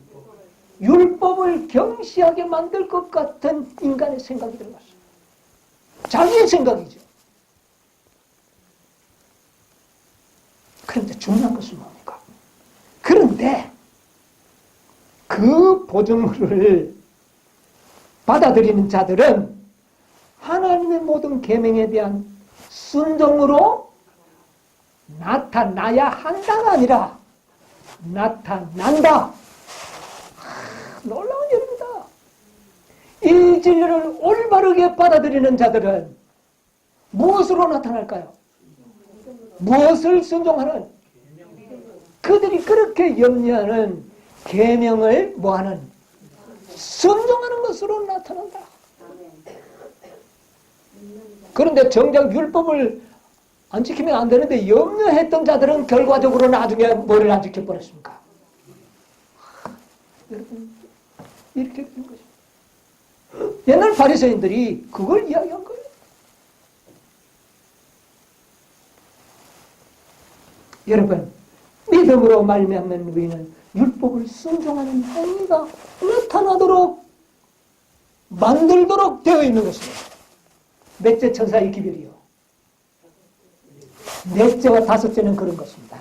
율법을 경시하게 만들 것 같은 인간의 생각이 들어갔어요. 자기의 생각이죠. 그런데 중요한 것은 뭡니까? 그런데 그 보증물을 받아들이는 자들은 하나님의 모든 계명에 대한 순종으로 나타나야 한다가 아니라 나타난다. 놀라운 일입니다. 이 진리를 올바르게 받아들이는 자들은 무엇으로 나타날까요? 무엇을 순종하는? 그들이 그렇게 염려하는 계명을 뭐하는? 순종하는 것으로 나타난다. 그런데 정작 율법을 안 지키면 안 되는데 염려했던 자들은 결과적으로 나중에 뭐를 안 지켜버렸습니까? 여러분, 이렇게 된 것입니다. 옛날 바리새인들이 그걸 이야기한 거예요. 여러분, 믿음으로 말미암는 우리는 율법을 순종하는 행위가 나타나도록 만들도록 되어 있는 것입니다. 넷째 천사의 기별이요. 넷째와 다섯째는 그런 것입니다.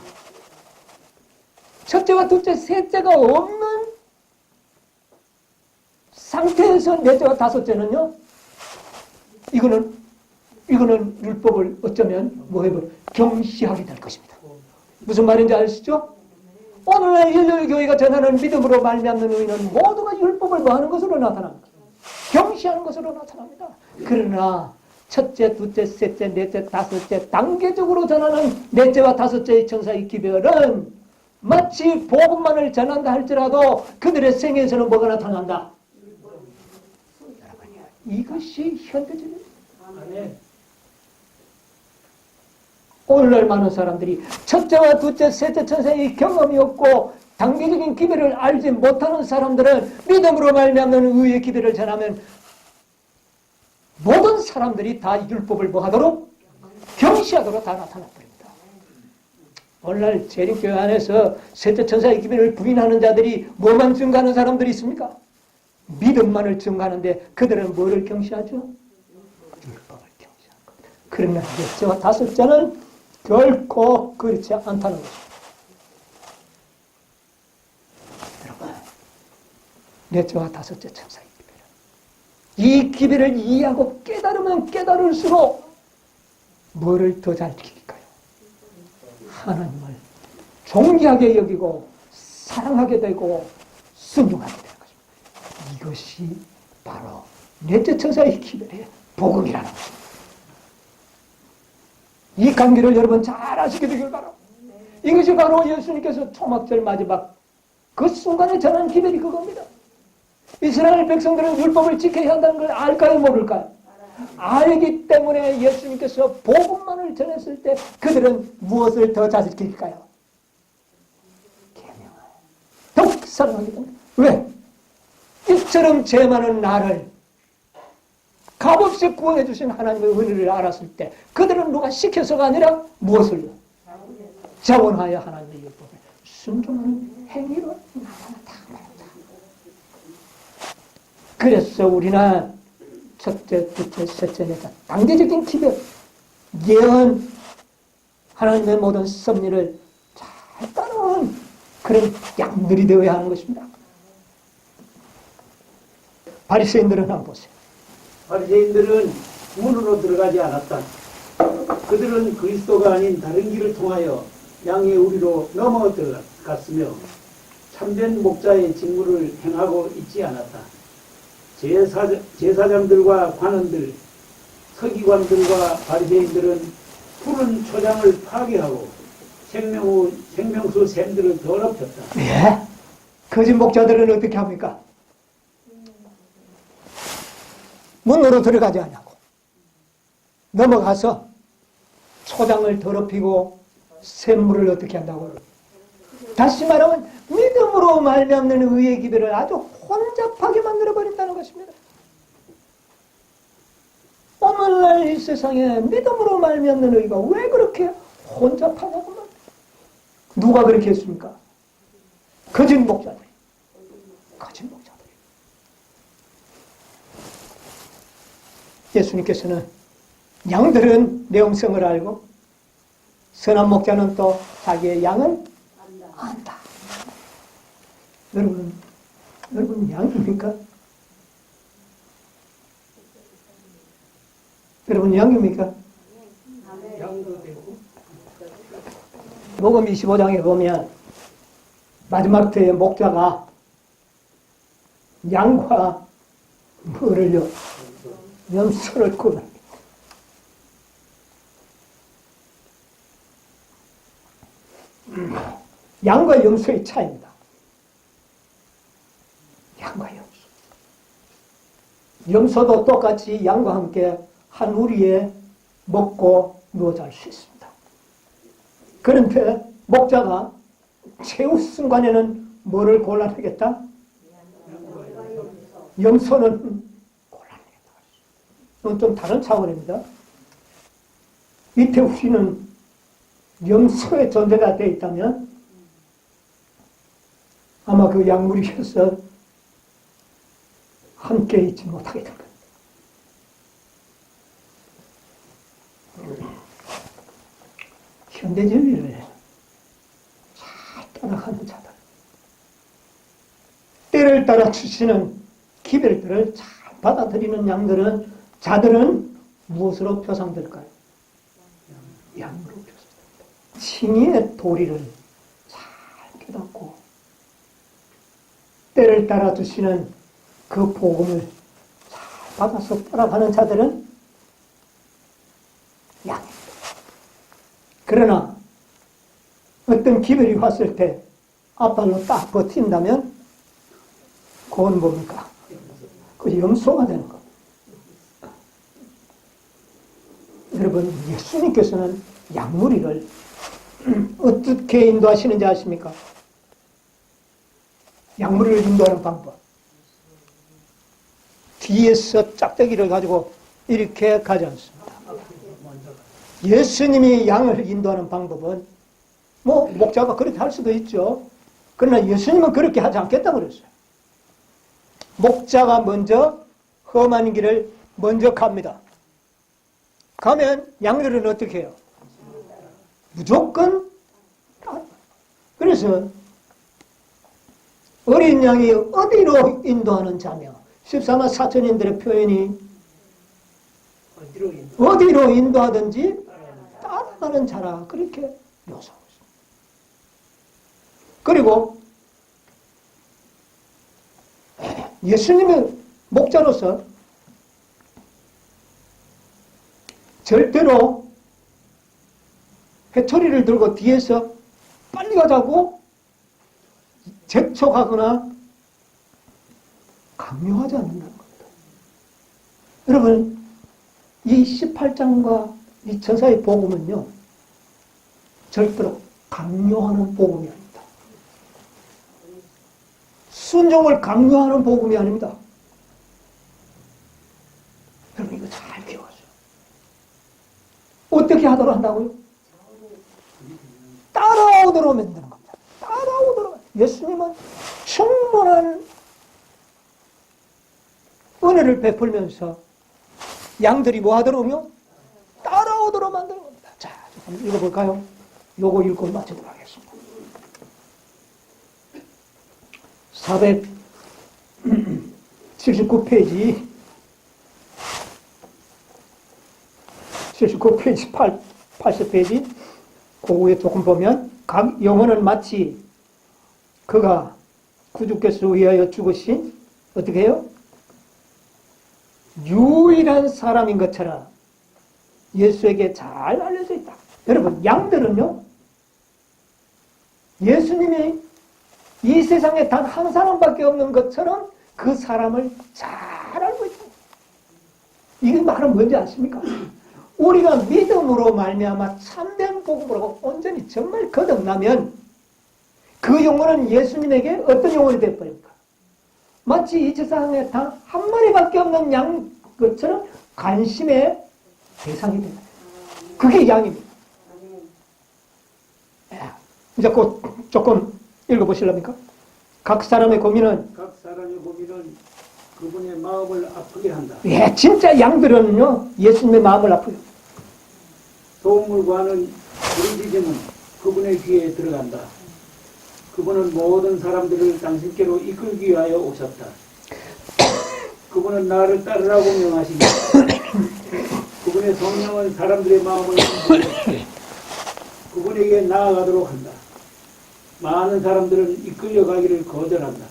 첫째와 둘째, 셋째가 없는 상태에서 넷째와 다섯째는요, 이거는 율법을 어쩌면 경시하게 될 것입니다. 무슨 말인지 아시죠? 오늘날 일요일교회가 전하는 믿음으로 말미암는 의는 모두가 율법을 뭐하는 것으로 나타납니다. 경시하는 것으로 나타납니다. 그러나 첫째, 둘째, 셋째, 넷째, 다섯째 단계적으로 전하는 넷째와 다섯째의 천사의 기별은 마치 복음만을 전한다 할지라도 그들의 생애에서는 뭐가 나타난다? 이것이 현대적입니다. 오늘날 많은 사람들이 첫째와 둘째, 셋째 천사의 경험이 없고 단계적인 기별을 알지 못하는 사람들은 믿음으로 말미암는 의의 기별을 전하면 모든 사람들이 다 율법을 뭐하도록? 경시하도록 다 나타나버립니다. 오늘날 재림교회 안에서 셋째 천사의 기별을 부인하는 자들이 뭐만 증가하는 사람들이 있습니까? 믿음만을 증가하는데 그들은 뭐를 경시하죠? 율법을 경시하는 겁니다. 그러나 넷째와 다섯째는 결코 그렇지 않다는 것입니다. 여러분, 넷째와 다섯째 천사의 이 기별을 이해하고 깨달으면 깨달을수록 뭐를 더 잘 지킬까요? 하나님을 존귀하게 여기고 사랑하게 되고 순종하게 되는 것입니다. 이것이 바로 넷째 천사의 기별의 복음이라는 것입니다. 이 관계를 여러분 잘 아시게 되길 바랍니다. 이것이 바로 예수님께서 초막절 마지막 그 순간에 전한 기별이 그겁니다. 이스라엘 백성들은 율법을 지켜야 한다는 걸 알까요, 모를까요? 알기 때문에 예수님께서 복음만을 전했을 때 그들은 무엇을 더 잘 지킬까요? 계명을 더욱 사랑하게 됩니다. 왜? 이처럼 죄 많은 나를 값없이 구원해 주신 하나님의 은혜를 알았을 때 그들은 누가 시켜서가 아니라 무엇을요? 자원하여 하나님의 율법을 순종하는 행위로 나타났다. 그래서 우리는 첫째, 둘째, 셋째, 넷째 단계적인 기별, 예언, 하나님의 모든 섭리를 잘 따르는 그런 양들이 되어야 하는 것입니다. 바리새인들은 한번 보세요. 바리새인들은 문으로 들어가지 않았다. 그들은 그리스도가 아닌 다른 길을 통하여 양의 우리로 넘어 들어갔으며 참된 목자의 직무를 행하고 있지 않았다. 제사장들과 관원들, 서기관들과 바리새인들은 푸른 초장을 파괴하고 생명수 샘들을 더럽혔다. 예. 거짓 목자들은 어떻게 합니까? 문으로 들어가지 않냐고. 넘어가서 초장을 더럽히고 샘물을 어떻게 한다고. 다시 말하면 믿음으로 말미암는 의의 기별을 아주 혼잡하게 만들어버린다는 것입니다. 오늘날 이 세상에 믿음으로 말미암는 의가 왜 그렇게 혼잡하냐고 말이에요. 누가 그렇게 했습니까? 거짓 목자들. 거짓 목자들. 예수님께서는 양들은 내 음성을 알고 선한 목자는 또 자기의 양을 안다. 여러분 양입니까? 여러분 양입니까? 양도 되고 복음 25장에 보면 마지막 때에 목자가 양과 뭐를요? 염소를 구분합니다. 양과 염소의 차이입니다. 양과 염소. 염소도 똑같이 양과 함께 한 우리에 먹고 누워 잘 수 있습니다. 그런데 목자가 최후 순간에는 뭐를 골라내겠다? 염소는 골라내겠다. 이건 좀 다른 차원입니다. 이때 우리는 염소의 존재가 되어 있다면 아마 그 양무리에서 함께 있지 못하게 될 겁니다. 현대주의를 잘 따라가는 자들, 때를 따라 주시는 기별들을 잘 받아들이는 자들은 무엇으로 표상될까요? 양으로 표상됩니다. 칭의의 도리를 잘 깨닫고 때를 따라 주시는 그 복음을 잘 받아서 따라가는 자들은 양입니다. 그러나 어떤 기별이 왔을 때 앞발로 딱 버틴다면 그건 뭡니까? 그 염소가 되는 겁니다. 여러분, 예수님께서는 양무리를 어떻게 인도하시는지 아십니까? 양무리를 인도하는 방법. 뒤에서 짝대기를 가지고 이렇게 가지 않습니다. 예수님이 양을 인도하는 방법은 목자가 그렇게 할 수도 있죠. 그러나 예수님은 그렇게 하지 않겠다고 그랬어요. 목자가 먼저 험한 길을 먼저 갑니다. 가면 양들은 어떻게 해요? 무조건 그래서 어린 양이 어디로 인도하는 자며 14만 4천인들의 표현이 어디로 인도하든지 따라가는 자라 그렇게 묘사하고 있습니다. 그리고 예수님의 목자로서 절대로 회초리를 들고 뒤에서 빨리 가자고 재촉하거나 강요하지 않는다는 겁니다. 여러분, 이 18장과 이 천사의 복음은요, 절대로 강요하는 복음이 아닙니다. 순종을 강요하는 복음이 아닙니다. 여러분, 이거 잘 기억하세요. 어떻게 하도록 한다고요? 따라오도록 만드는 겁니다. 따라오도록. 예수님은 충분한 은혜를 베풀면서 양들이 뭐 하도록요? 따라오도록 만드는 겁니다. 자, 한번 읽어볼까요? 요거 읽고 마치도록 하겠습니다. 479페이지 79페이지 80페이지 그 위에 조금 보면 각 영혼은 마치 그가 구주께서 위하여 죽으신 어떻게 해요? 유일한 사람인 것처럼 예수에게 잘 알려져 있다. 여러분, 양들은요, 예수님이 이 세상에 단 한 사람밖에 없는 것처럼 그 사람을 잘 알고 있다. 이게 말은 뭔지 아십니까? 우리가 믿음으로 말미암아 참된 복음으로 온전히 정말 거듭나면 그 영혼은 예수님에게 어떤 영혼이 되어버립니까? 마치 이 세상에 단 한 마리밖에 없는 양 것처럼 관심의 대상이 된다. 그게 양입니다. 이제 곧 조금 읽어보실랍니까? 각 사람의 고민은 그분의 마음을 아프게 한다. 예, 진짜 양들은요 예수님의 마음을 아프게. 도움을 구하는 부르짖음은 그분의 귀에 들어간다. 그분은 모든 사람들을 당신께로 이끌기 위하여 오셨다. 그분은 나를 따르라고 명하시니 그분의 성령은 사람들의 마음을 흔들고 그분에게 나아가도록 한다. 많은 사람들은 이끌려 가기를 거절한다.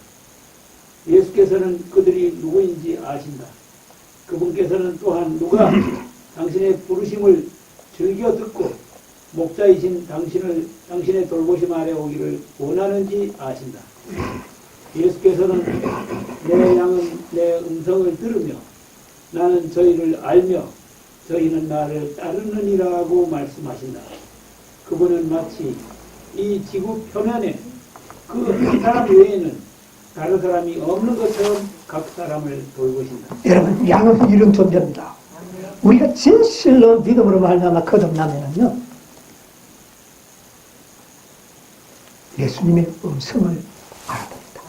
예수께서는 그들이 누구인지 아신다. 그분께서는 또한 누가 당신의 부르심을 즐겨 듣고 목자이신 당신의 돌보심 아래 오기를 원하는지 아신다. 예수께서는 내 양은 내 음성을 들으며 나는 저희를 알며 저희는 나를 따르느니라고 말씀하신다. 그분은 마치 이 지구 표면에 그 한 사람 외에는 다른 사람이 없는 것처럼 각 사람을 돌보신다. 여러분, 양은 이런 존재입니다. 우리가 진실로 믿음으로 말미암아 거듭나면은요 예수님의 음성을 알아봅니다.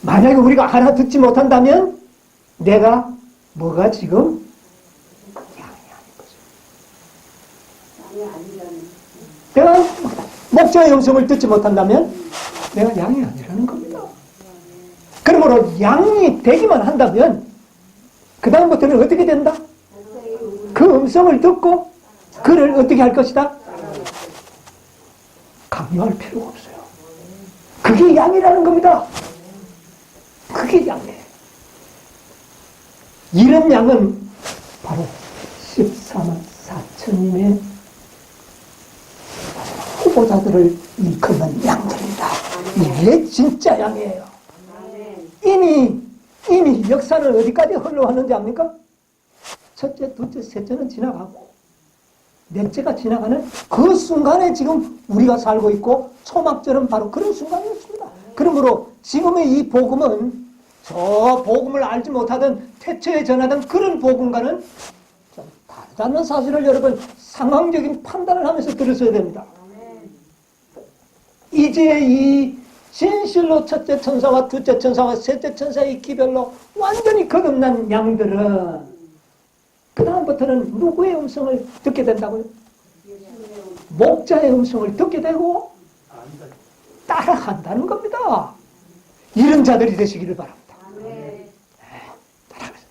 만약에 우리가 알아듣지 못한다면 내가 뭐가 지금 양이 아닌 거죠. 내가 목자의 음성을 듣지 못한다면 내가 양이 아니라는 겁니다. 그러므로 양이 되기만 한다면 그 다음부터는 어떻게 된다? 그 음성을 듣고 그를 어떻게 할 것이다? 강요할 필요가 없어요. 그게 양이라는 겁니다. 그게 양이에요. 이런 양은 바로 14만 4천님의 후보자들을 일컫는 양들입니다. 이게 진짜 양이에요. 이미 역사는 어디까지 흘러왔는지 압니까? 첫째, 둘째, 셋째는 지나가고 넷째가 지나가는 그 순간에 지금 우리가 살고 있고 초막절은 바로 그런 순간이었습니다. 그러므로 지금의 이 복음은 저 복음을 알지 못하던 태초에 전하던 그런 복음과는 좀 다르다는 사실을 여러분 상황적인 판단을 하면서 들으셔야 됩니다. 이제 이 진실로 첫째 천사와 둘째 천사와 셋째 천사의 기별로 완전히 거듭난 양들은 그 다음부터는 누구의 음성을 듣게 된다고요? 목자의 음성을 듣게 되고 따라간다는 겁니다. 이런 자들이 되시기를 바랍니다. 따라가세요.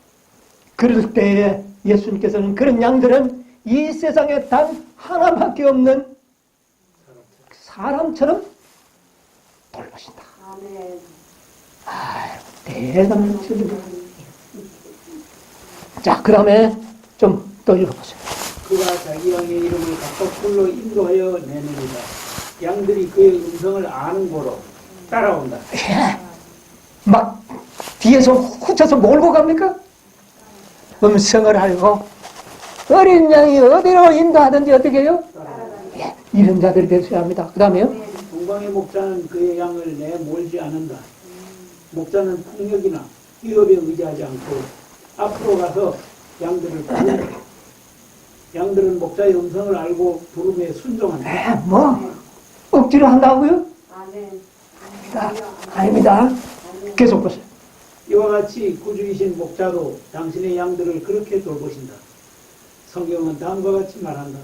그럴 때에 예수님께서는 그런 양들은 이 세상에 단 하나밖에 없는 사람처럼 돌보신다. 대단한 진리입니다. 자, 그 다음에 좀 더 읽어보세요. 그가 자기 양의 이름을 각각 불러 인도하여 내느니라. 양들이 그의 음성을 아는 고로 따라온다. 예. 막 뒤에서 훔쳐서 몰고 갑니까? 음성을 알고 어린 양이 어디로 인도하든지 어떻게 해요? 예. 이런 자들이 되셔야 합니다. 그 다음에요. 동방의 목자는 그의 양을 내몰지 않는다. 목자는 폭력이나 위협에 의지하지 않고 앞으로 가서 양들을 부른다. 양들은 목자의 음성을 알고 부름에 순종한다. 뭐 억지로 한다고요? 아닙니다. 계속 보세요. 이와 같이 구주이신 목자도 당신의 양들을 그렇게 돌보신다. 성경은 다음과 같이 말한다.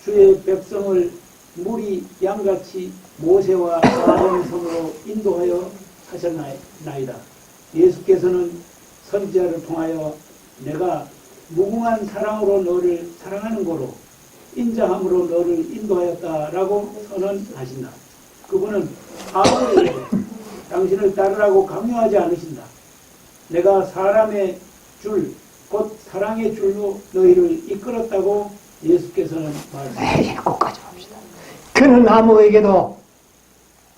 주의 백성을 물이 양같이 모세와 아론의 손으로 인도하여 하셨나이다. 예수께서는 선지자를 통하여 내가 무궁한 사랑으로 너를 사랑하는 거로 인자함으로 너를 인도하였다라고 선언하신다. 그분은 아무리 당신을 따르라고 강요하지 않으신다. 내가 사람의 줄, 곧 사랑의 줄로 너희를 이끌었다고 예수께서는 말씀하셨습니다. 매일 끝까지 봅시다. 그는 아무에게도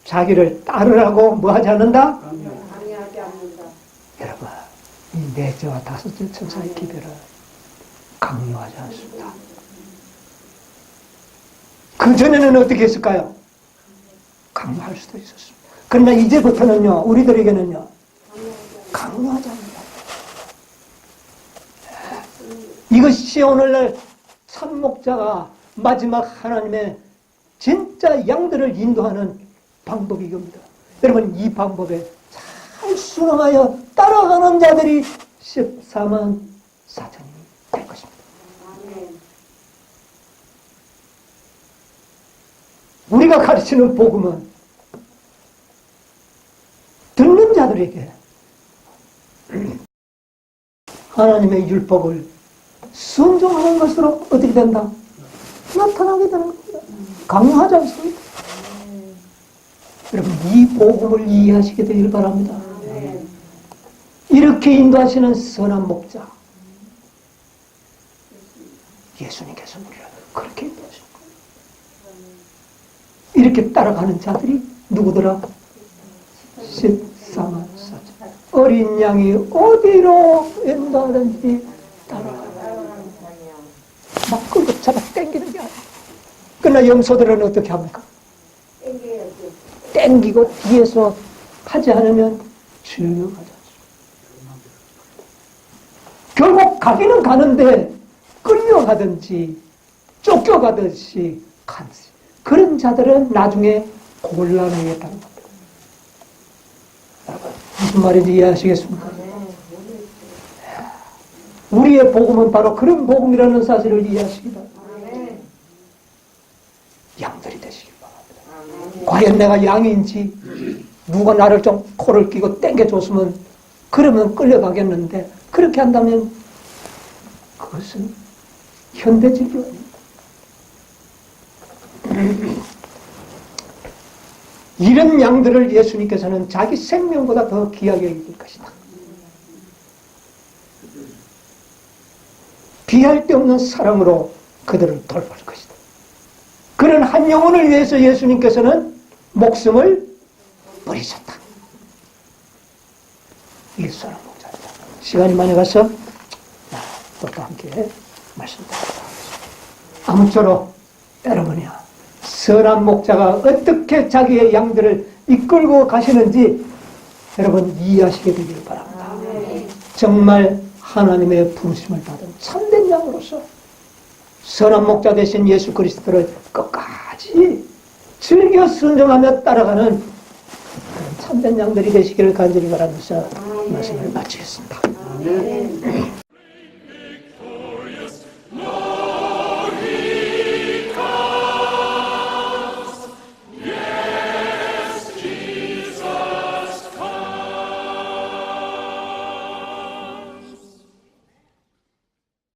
자기를 따르라고 뭐 하지 않는다? 강요하지 않는다. 여러분, 이 넷째와 다섯째 천사의 기별을 강요하지 않습니다. 그전에는 어떻게 했을까요? 강요할 수도 있었습니다. 그러나 이제부터는요, 우리들에게는요, 강요하지 않는다. 이것이 오늘날 참목자가 마지막 하나님의 진짜 양들을 인도하는 방법이 이겁니다. 여러분, 이 방법에 잘 순응하여 따라가는 자들이 14만 4천이 될 것입니다. 아멘. 우리가 가르치는 복음은 듣는 자들에게 하나님의 율법을 순종하는 것으로 어떻게 된다? 나타나게 되는 겁니다. 강요하지 않습니다. 여러분, 이 복음을 이해하시게 되길 바랍니다. 아멘. 이렇게 인도하시는 선한 목자 예수님께서 우리를 그렇게 인도하신 거예요. 이렇게 따라가는 자들이 누구더라? 14만 4천. 어린 양이 어디로 인도하든지 따라가요. 막 끌고 잡아 당기는 게 아니에요. 그러나 염소들은 어떻게 합니까? 땡겨야지. 땡기고 뒤에서 하지 않으면 질려가지 않습니다. 결국 가기는 가는데 끌려가든지 쫓겨가듯이 간지. 그런 자들은 나중에 곤란하게 당합니다. 여러분, 무슨 말인지 이해하시겠습니까? 우리의 복음은 바로 그런 복음이라는 사실을 이해하시기 바랍니다. 아멘. 양들이 되시길 바랍니다. 아멘. 과연 내가 양인지 누가 나를 좀 코를 끼고 땡겨줬으면 그러면 끌려가겠는데 그렇게 한다면 그것은 현대적이 아닙니다. 이런 양들을 예수님께서는 자기 생명보다 더 귀하게 여길 것이다. 비할 데 없는 사랑으로 그들을 돌볼 것이다. 그런 한 영혼을 위해서 예수님께서는 목숨을 버리셨다. 이게 선한 목자입니다. 시간이 많이 가서 또 함께 말씀드리도록 하겠습니다. 아무쪼록 여러분이야 선한 목자가 어떻게 자기의 양들을 이끌고 가시는지 여러분 이해하시게 되기를 바랍니다. 정말 하나님의 부르심을 받은 참된 양으로서 선한 목자 되신 예수 그리스도를 끝까지 즐겨 순종하며 따라가는 그런 참된 양들이 되시기를 간절히 바라면서 말씀을 마치겠습니다. 아멘.